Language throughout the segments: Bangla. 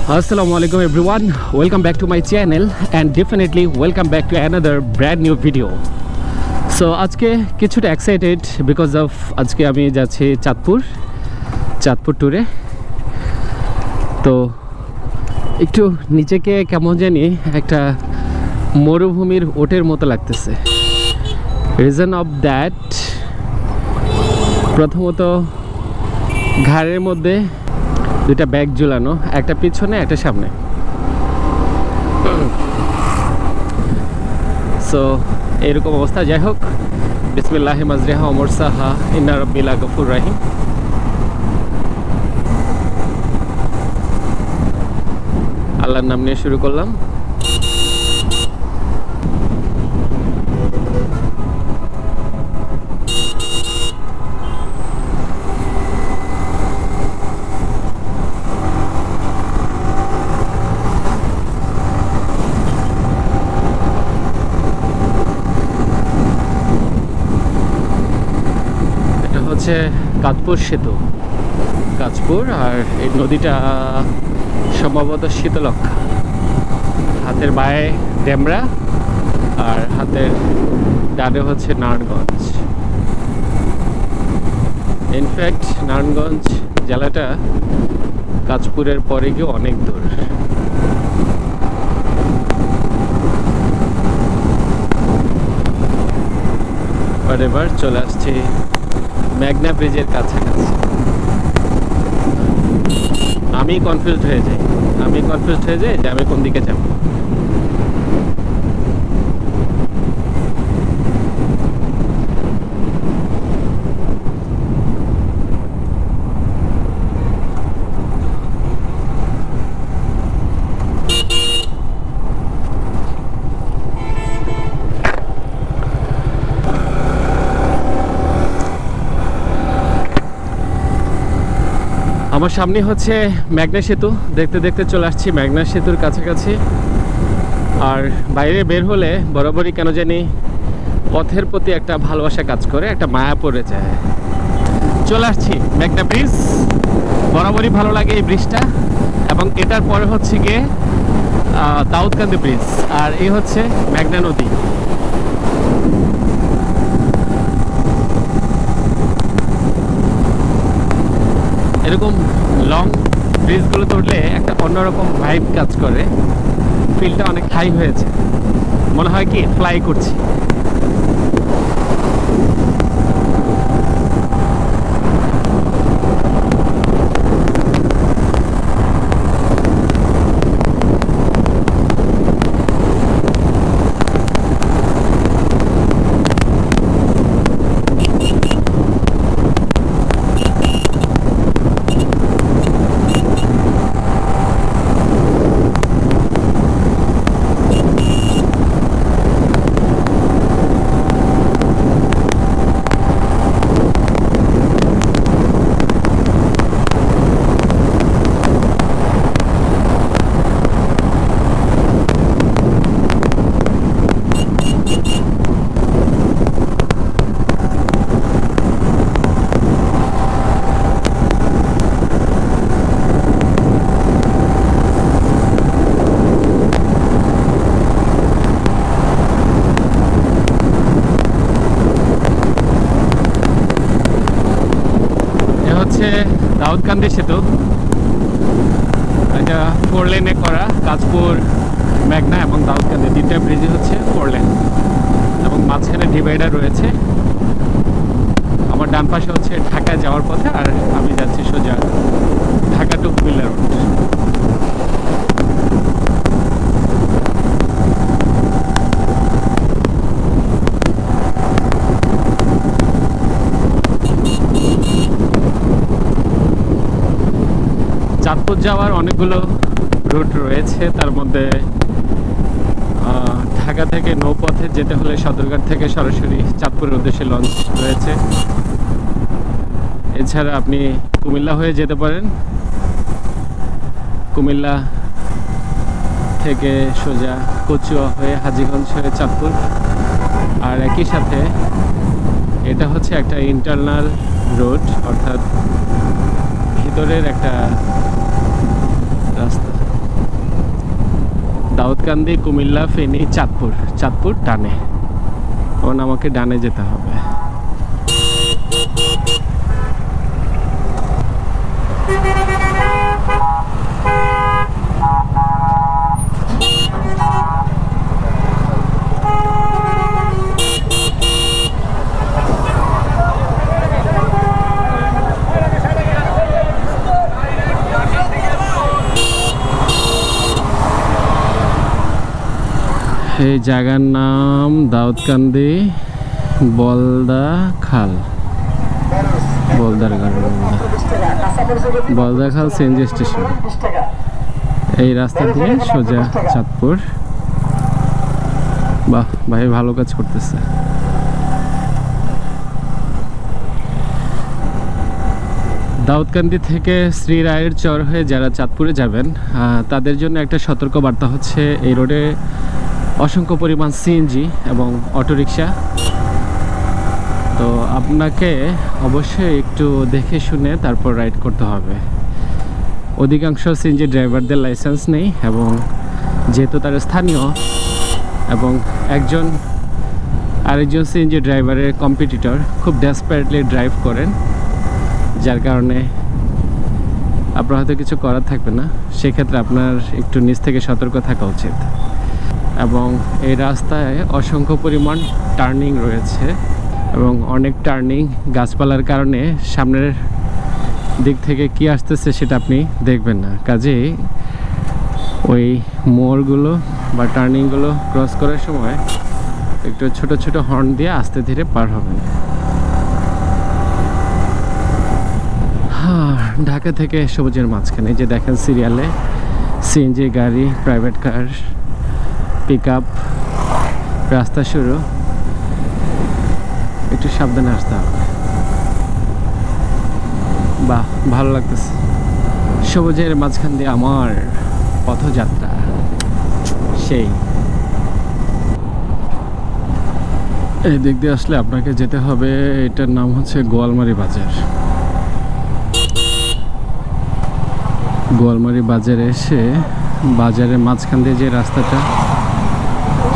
Assalamualaikum everyone, welcome back to my channel and definitely welcome back to another brand new video. So আজকে কিছুটা excited because of আজকে আমি যাচ্ছি চাঁদপুর ট্যুরে। তো একটু নিচেকে কেমন জানি একটা মরুভূমির ওটের মতো লাগতেছে। রিজন অফ দ্যাট, প্রথমত ঘাড়ের মধ্যে দুইটা ব্যাগ ঝুলানো, একটা পিছনে একটা সামনে। সো এরকম অবস্থা। যাই হোক, বিসমিল্লাহি মাজরিহা ওয়া মুরসাহা ইন্না রাব্বি লাগাফুর রাহিম। আল্লাহর নাম নিয়ে শুরু করলাম। কাঁচপুর সেতু, কাঁচপুর, আর এই নদীটা সম্ভবত শীতলক্ষা। হাতের বায়ে ডেমরা আর হাতের ডানে হচ্ছে নারায়ণগঞ্জ। ইনফ্যাক্ট নারায়ণগঞ্জ জেলাটা কাঁচপুরের পরে গিয়ে অনেক দূর। এবার চলে আসছি মেঘনা ব্রিজের কাছাকাছি। আমি কনফিউজড হয়ে যাই যে আমি কোন দিকে যাব। আমার সামনে হচ্ছে মেঘনা সেতু। দেখতে দেখতে চলে আসছি মেঘনা সেতুর কাছাকাছি। আর বাইরে বের হলে বরাবরই কেন জানি পথের প্রতি একটা ভালোবাসা কাজ করে, একটা মায়া পড়ে যায়। চলে আসছি মেঘনা ব্রিজ। বরাবরই ভালো লাগে এই ব্রিজটা। এবং এটার পরে হচ্ছে গিয়ে দাউদকান্দি ব্রিজ, আর এই হচ্ছে মেঘনা নদী। এরকম লং ব্রিজগুলোতে উঠলে একটা অন্যরকম ভাইব কাজ করে। ফিলটা অনেক হাই হয়েছে, মনে হয় কি ফ্লাই করছি। দাউদকান্দি সেতু, এটা 4 লেনে করা। কাঁচপুর, মেঘনা এবং দাউদকান্দি তিনটা ব্রিজই হচ্ছে 4 লেন এবং মাঝখানে ডিভাইডার রয়েছে। আমার ডান পাশে হচ্ছে ঢাকা যাওয়ার পথে, আর আমি যাচ্ছি সোজা ঢাকা টু কুমিল্লা রোড। চাঁদপুর যাওয়ার অনেকগুলো রুট রয়েছে, তার মধ্যে ঢাকা থেকে নৌপথে যেতে হলে সদরঘাট থেকে সরাসরি চাঁদপুরের উদ্দেশ্যে লঞ্চ রয়েছে। এছাড়া আপনি কুমিল্লা হয়ে যেতে পারেন, কুমিল্লা থেকে সোজা কচুয়া হয়ে হাজীগঞ্জ হয়ে চাঁদপুর। আর একই সাথে এটা হচ্ছে একটা ইন্টারনাল রোড, অর্থাৎ ভিতরের একটা রাস্তা। দাউদকান্দি, কুমিল্লা, ফেনী, চাঁদপুর। চাঁদপুর ডানে, এখন আমাকে ডানে যেতে হবে। এই জায়গার নাম দাউদকান্দি বলদা খাল, বলদা খাল সিএনজি স্টেশন। এই রাস্তা দিয়ে সোজা চাঁদপুর। বাহ, ভাই ভালো কাজ করতেছে। দাউদকান্দি থেকে শ্রীরায়ের চর হয়ে যারা চাঁদপুরে যাবেন তাদের জন্য একটা সতর্ক বার্তা হচ্ছে, এই রোডে অসংখ্য পরিমাণ সিএনজি এবং অটোরিকশা। তো আপনাকে অবশ্যই একটু দেখে শুনে তারপর রাইড করতে হবে। অধিকাংশ সিএনজি ড্রাইভারদের লাইসেন্স নেই, এবং যেহেতু তারা স্থানীয় এবং আরেকজন সিএনজি ড্রাইভারের কম্পিটিটর খুব ডেসপারেটলি ড্রাইভ করেন, যার কারণে আপনার হয়তো কিছু করার থাকবে না। সেক্ষেত্রে আপনার একটু নিজ থেকে সতর্ক থাকা উচিত। এবং এই রাস্তায় অসংখ্য পরিমাণ টার্নিং রয়েছে, এবং অনেক টার্নিং গাছপালার কারণে সামনের দিক থেকে কি আসতেছে সেটা আপনি দেখবেন না। কাজেই ওই মোড়গুলো বা টার্নিংগুলো ক্রস করার সময় একটু ছোট ছোট হর্ন দিয়ে আস্তে ধীরে পার হবেন। ঢাকা থেকে সবুজের মাঝখানে যে দেখেন সিরিয়ালে সিএনজি গাড়ি, প্রাইভেট কার, পিকআপ, রাস্তা শুরু। একটু সাবধানে আসতে হবে। বাহ, ভালো লাগতেছে। সবুজের মাঝখান দিয়ে আমার পথযাত্রা সেই। এই দিক দিয়ে আসলে আপনাকে যেতে হবে, এটার নাম হচ্ছে গোয়ালমারি বাজার। গোয়ালমারি বাজারে এসে বাজারের মাঝখান দিয়ে যে রাস্তাটা,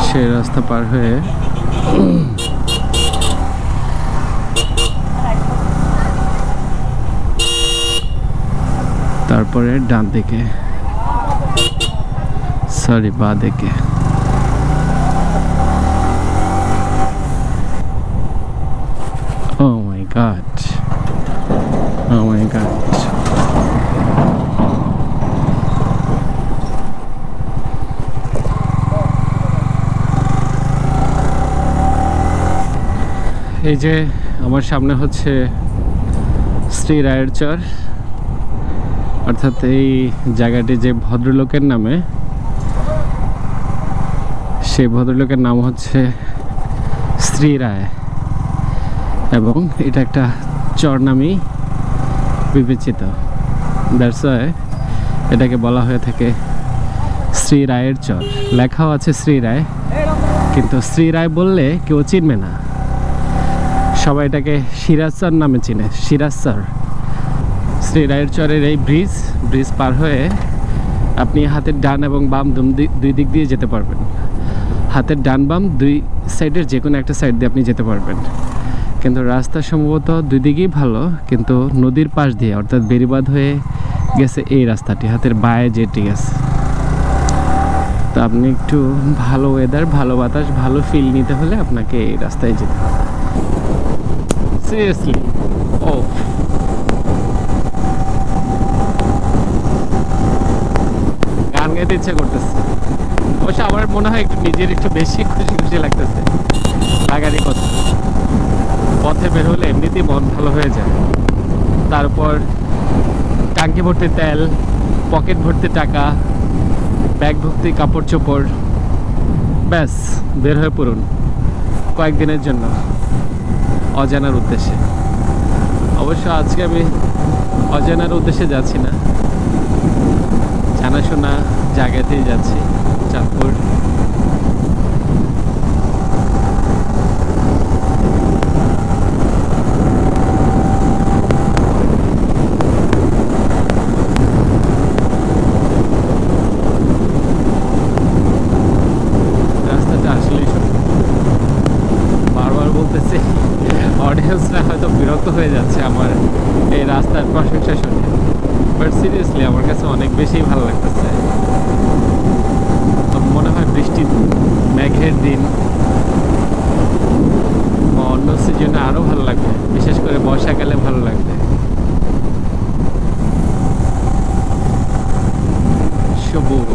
সেই রাস্তা পার হয়ে তারপরে ডান দিকে, সরি বাঁ দিকে। Oh my God. Oh my God. এই যে আমার সামনে হচ্ছে শ্রীরায়ের চর, অর্থাৎ এই জায়গাটি যে ভদ্রলোকের নামে, সেই ভদ্রলোকের নাম হচ্ছে শ্রীরায়, এবং এটা একটা চর নামেই বিবেচিত। দ্যাটস ওয়াই এটাকে বলা হয়ে থাকে শ্রীরায়ের চর। লেখাও আছে শ্রীরায়, কিন্তু শ্রীরায় বললে কেউ চিনবে না, সবাই এটাকে সিরাজ চর নামে চিনে। সিরাজ চর। শ্রীরায়ের চরের এই ব্রিজ পার হয়ে আপনি হাতের ডান এবং বাম দুই দিক দিয়ে যেতে পারবেন। হাতের ডান বাম দুই সাইডের যে কোনো একটা সাইড দিয়ে আপনি যেতে পারবেন। কিন্তু রাস্তা সম্ভবত দুই দিকেই ভালো, কিন্তু নদীর পাশ দিয়ে অর্থাৎ বেড়িবাঁধ হয়ে গেছে এই রাস্তাটি, হাতের বায়ে যেটি গেছে। তো আপনি একটু ভালো ওয়েদার, ভালো বাতাস, ভালো ফিল নিতে হলে আপনাকে এই রাস্তায় যেতে হবে। সিরিয়াসলি, ও গান গাইতে ইচ্ছা করতেছে। অবশ্য আমার মনে হয় একটু নিজের একটু বেশি খুশি খুশি লাগতেছে। লাগারই কথা, পথে বের হলে এমনিতেই মন ভালো হয়ে যায়। তারপর টাঙ্কি ভর্তি তেল, পকেট ভর্তি টাকা, ব্যাগ ভর্তি কাপড় চোপড়, ব্যাস বের হয়ে পড়ুন কয়েকদিনের জন্য অজানার উদ্দেশ্যে। অবশ্য আজকে আমি অজানার উদ্দেশ্যে যাচ্ছি না, জানাশোনা জায়গাতেই যাচ্ছি, চাঁদপুর। যাচ্ছে আমার এই রাস্তার প্রশংসা শুনে। বাট সিরিয়াসলি আমার কাছে অনেক বেশি ভালো লাগতেছে। তো মনে হয় বৃষ্টির মেঘের দিন বা অন্য সিজনে আরো ভালো লাগবে, বিশেষ করে বর্ষাকালে ভালো লাগবে। সবুজ।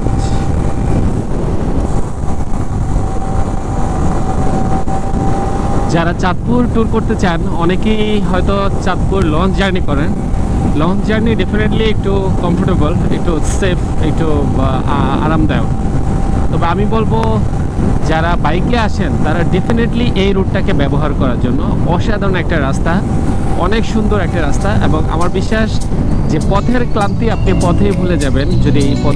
যারা চাঁদপুর ট্যুর করতে চান অনেকেই হয়তো চাঁদপুর লঞ্চ জার্নি করেন। লঞ্চ জার্নি ডেফিনেটলি একটু কমফোর্টেবল, একটু সেফ, একটু আরামদায়ক। তবে আমি বলবো যারা বাইকে আসেন তারা ডেফিনেটলি এই রুটটাকে ব্যবহার করার জন্য। অসাধারণ একটা রাস্তা, অনেক সুন্দর একটা রাস্তা, এবং আমার বিশ্বাস যে পথের ক্লান্তি আপনি পথেই ভুলে যাবেন যদি এই পথ